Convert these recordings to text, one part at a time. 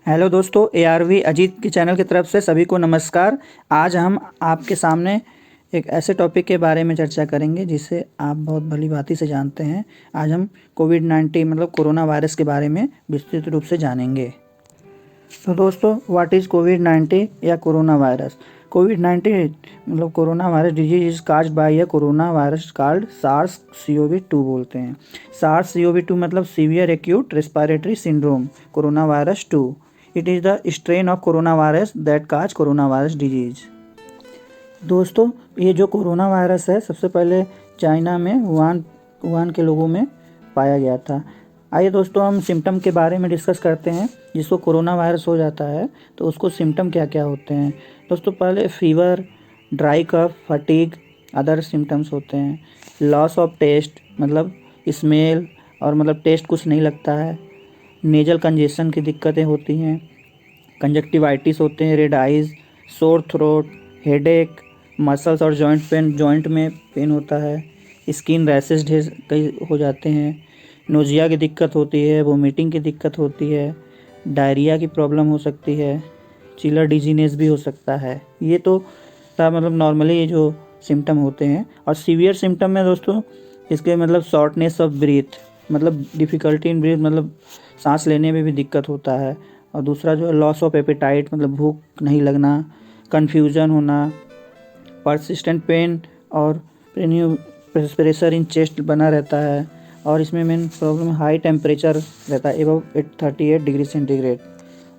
Hello दोस्तों, ARV Ajit के channel की तरफ से सभी को नमस्कार। आज हम आपके सामने एक ऐसे टॉपिक के बारे में चर्चा करेंगे जिसे आप बहुत भली भांति से जानते हैं। आज हम कोविड-19 मतलब कोरोना वायरस के बारे में विस्तृत रूप से जानेंगे। तो दोस्तों, व्हाट इज़ कोविड-19 या कोरोना वायरस? कोविड-19 मतलब corona virus disease is caused by a corona virus called SARS-CoV-2 बोलते हैं। SARS-CoV-2 मतलब severe acute respiratory syndrome corona virus 2। It is the strain of corona virus that cause corona virus disease. दोस्तों, ये जो corona virus है सबसे पहले China में वुहान के लोगों में पाया गया था। आइए दोस्तों, हम सिम्टम के बारे में डिस्कस करते हैं। जिसको कोरोना वायरस हो जाता है तो उसको सिम्टम क्या क्या होते हैं। दोस्तों, पहले fever, dry cough, fatigue, other symptoms होते हैं। लॉस ऑफ टेस्ट मतलब स्मेल और मतलब टेस्ट कुछ नहीं लगता है। नेजल कंजेशन की दिक्कतें होती हैं। कंजक्टिवाइटिस होते हैं, red eyes, sore throat, headache, muscles और जॉइंट में पेन होता है। स्किन रैशेज कई हो जाते हैं। नोजिया की दिक्कत होती है, वोमिटिंग की दिक्कत होती है, डायरिया की प्रॉब्लम हो सकती है, चिलर डिजीनेस भी हो सकता है। ये तो था मतलब नॉर्मली ये जो सिम्टम होते हैं। और सीवियर सिम्टम में दोस्तों इसके मतलब शॉर्टनेस ऑफ ब्रीथ मतलब डिफ़िकल्टी इन ब्रीथ मतलब सांस लेने में भी दिक्कत होता है। और दूसरा जो है लॉस ऑफ एपेटाइट मतलब भूख नहीं लगना, कन्फ्यूज़न होना, परसिस्टेंट पेन और प्रेशर इन चेस्ट बना रहता है। और इसमें मेन प्रॉब्लम हाई टेम्परेचर रहता है एबव 38 डिग्री सेंटीग्रेड।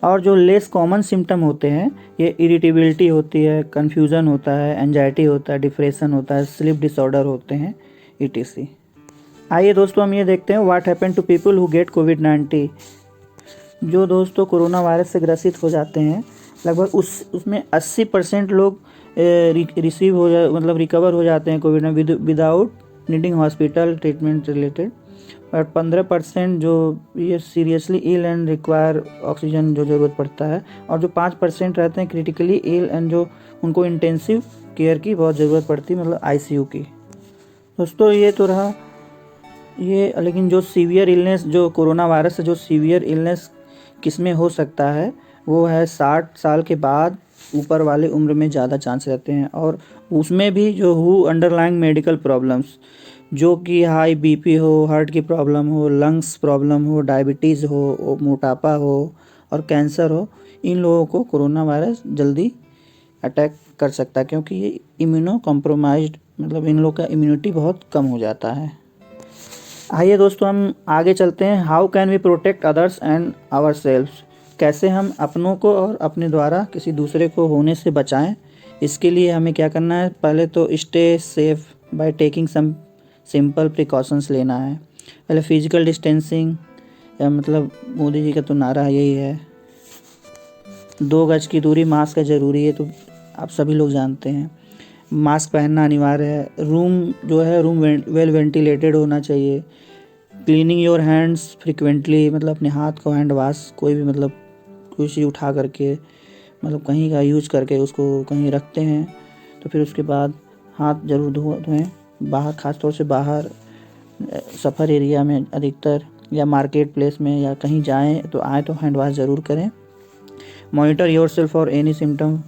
और जो लेस कॉमन सिम्टम होते हैं ये इरिटेबिलिटी होती है, कन्फ्यूज़न होता है, एंजाइटी होता है, डिप्रेशन होता है, स्लीप डिसऑर्डर होते हैं etc। आइए दोस्तों, हम ये देखते हैं what happen to people who get कोविड-19। जो दोस्तों कोरोना वायरस से ग्रसित हो जाते हैं लगभग उसमें 80% लोग रिकवर हो जाते हैं कोविड में without needing hospital treatment related. और 15% जो ये seriously ill and require oxygen जो ज़रूरत पड़ता है। और जो 5% रहते हैं क्रिटिकली इल एंड जो उनको इंटेंसिव केयर की बहुत ज़रूरत पड़ती है मतलब ICU की। दोस्तों, ये तो रहा ये। लेकिन जो सीवियर इलनेस जो कोरोना वायरस से जो सीवियर इलनेस किस में हो सकता है वो है 60 साल के बाद ऊपर वाले उम्र में ज़्यादा चांस रहते हैं। और उसमें भी जो अंडरलाइंग मेडिकल प्रॉब्लम्स जो कि हाई BP हो, हार्ट की प्रॉब्लम हो, लंग्स प्रॉब्लम हो, डायबिटीज़ हो, मोटापा हो और कैंसर हो, इन लोगों को कोरोना वायरस जल्दी अटैक कर सकता है क्योंकि ये इम्यूनो कॉम्प्रोमाइज्ड मतलब इन लोगों का इम्यूनिटी बहुत कम हो जाता है। आइए दोस्तों, हम आगे चलते हैं। How can we protect others and ourselves? कैसे हम अपनों को और अपने द्वारा किसी दूसरे को होने से बचाएं। इसके लिए हमें क्या करना है? पहले तो stay safe by taking some simple precautions लेना है। पहले फिजिकल डिस्टेंसिंग या मतलब मोदी जी का तो नारा यही है 2 गज की दूरी, मास्क का ज़रूरी है, तो आप सभी लोग जानते हैं। मास्क पहनना अनिवार्य है। रूम जो है रूम वेल वेंटिलेटेड होना चाहिए। क्लीनिंग योर हैंड्स फ्रिक्वेंटली मतलब अपने हाथ को हैंड वाश कोई भी मतलब कोई चीज़ उठा करके मतलब कहीं का यूज करके उसको कहीं रखते हैं तो फिर उसके बाद हाथ ज़रूर धोएं। बाहर ख़ासतौर से बाहर सफ़र एरिया में अधिकतर या मार्केट प्लेस में या कहीं जाएं तो आए तो हैंड वाश ज़रूर करें। Monitor yourself for any symptom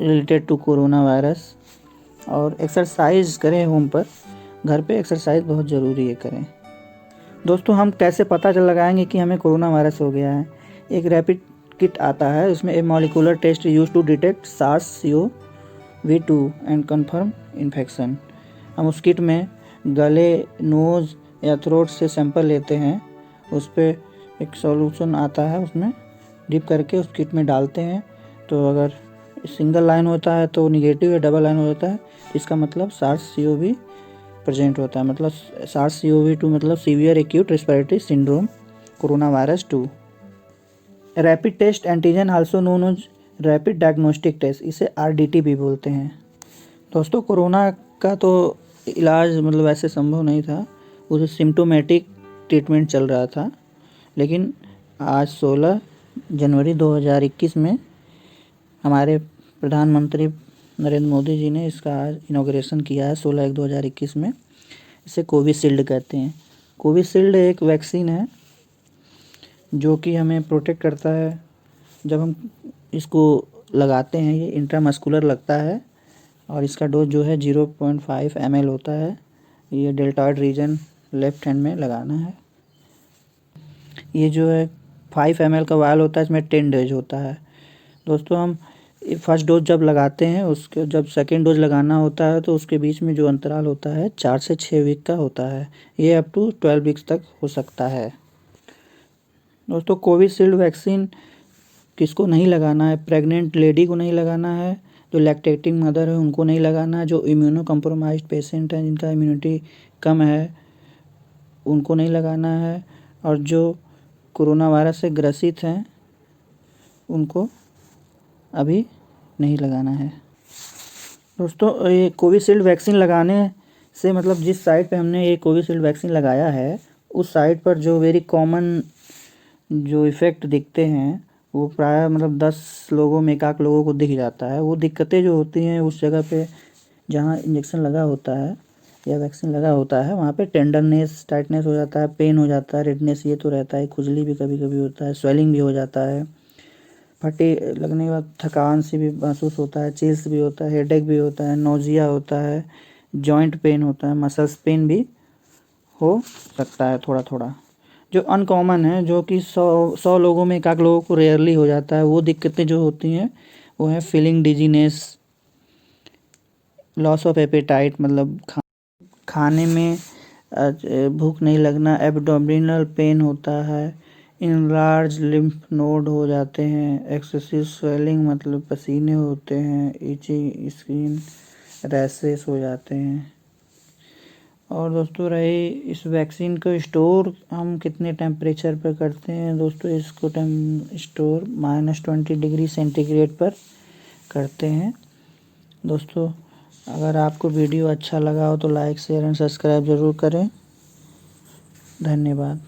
related to corona virus. और एक्सरसाइज करें होम पर, घर पे एक्सरसाइज बहुत ज़रूरी है करें। दोस्तों, हम कैसे पता चल लगाएंगे कि हमें कोरोना वायरस हो गया है? एक रैपिड किट आता है, इसमें a molecular test use to detect SARS-CoV-2 and confirm infection. हम उस किट में गले, नोज़ या थ्रोट से सैंपल लेते हैं। उस पर एक सॉल्यूशन आता है, उसमें डिप करके उस किट में डालते हैं। तो अगर सिंगल लाइन होता है तो निगेटिव या डबल लाइन होता है, इसका मतलब SARS-CoV प्रेजेंट होता है। मतलब SARS-CoV-2 मतलब severe acute respiratory syndrome corona virus 2। Rapid test antigen also known as rapid diagnostic test, इसे RDT भी बोलते हैं। दोस्तों, कोरोना का तो इलाज मतलब ऐसे संभव नहीं था, उसे सिम्टोमेटिक ट्रीटमेंट चल रहा था। लेकिन आज 16 जनवरी 2021 में हमारे प्रधानमंत्री नरेंद्र मोदी जी ने इसका आज इनॉग्रेशन किया है 16/1/2021 में। इसे कोविशील्ड कहते हैं। कोविशील्ड एक वैक्सीन है जो कि हमें प्रोटेक्ट करता है जब हम इसको लगाते हैं। ये इंट्रामस्कुलर लगता है और इसका डोज जो है 0.5 ml होता है। ये डेल्टॉइड रीजन लेफ्ट हैंड में लगाना है। ये जो है 5 ml का वायल होता है, इसमें 10 डोज होता है। दोस्तों हम फर्स्ट डोज जब लगाते हैं, उसके जब सेकेंड डोज लगाना होता है तो उसके बीच में जो अंतराल होता है 4 से 6 वीक का होता है। ये अप टू 12 वीक्स तक हो सकता है। दोस्तों कोविशील्ड वैक्सीन किसको नहीं लगाना है? प्रेग्नेंट लेडी को नहीं लगाना है, जो लैक्टेटिंग मदर है उनको नहीं लगाना है, जो इम्यूनो कम्प्रोमाइज्ड पेशेंट हैं जिनका इम्यूनिटी कम है उनको नहीं लगाना है, और जो कोरोना वायरस से ग्रसित हैं उनको अभी नहीं लगाना है। दोस्तों ये कोविशील्ड वैक्सीन लगाने से मतलब जिस साइट पे हमने ये कोविशील्ड वैक्सीन लगाया है उस साइट पर जो वेरी कॉमन जो इफ़ेक्ट दिखते हैं वो प्राय मतलब 10 लोगों में 1 लोगों को दिख जाता है। वो दिक्कतें जो होती हैं उस जगह पे जहाँ इंजेक्शन लगा होता है या वैक्सीन लगा होता है वहाँ पे टेंडरनेस, टाइटनेस हो जाता है, पेन हो जाता है, रेडनेस ये तो रहता है, खुजली भी कभी कभी होता है, स्वेलिंग भी हो जाता है, फटे लगने के बाद थकान सी भी महसूस होता है, चिल्स भी होता है, हेडेक भी होता है, नोजिया होता है, जॉइंट पेन होता है, मसल्स पेन भी हो सकता है थोड़ा थोड़ा। जो अनकॉमन है, जो कि 100 लोगों में 1 लोगों को रेयरली हो जाता है, वो दिक्कतें जो होती हैं वो है feeling dizziness, loss of appetite मतलब खाने में भूख नहीं लगना, एब्डोमिनल पेन होता है, इनलार्ज लिम्फ नोड हो जाते हैं, एक्सेसिव स्वेलिंग मतलब पसीने होते हैं, इचिंग स्किन रैशेस हो जाते हैं। और दोस्तों रही इस वैक्सीन को स्टोर हम कितने टेम्परेचर पर करते हैं? दोस्तों इसको स्टोर -20 डिग्री सेंटीग्रेड पर करते हैं। दोस्तों अगर आपको वीडियो अच्छा लगा हो तो लाइक, शेयर एंड सब्सक्राइब ज़रूर करें। धन्यवाद।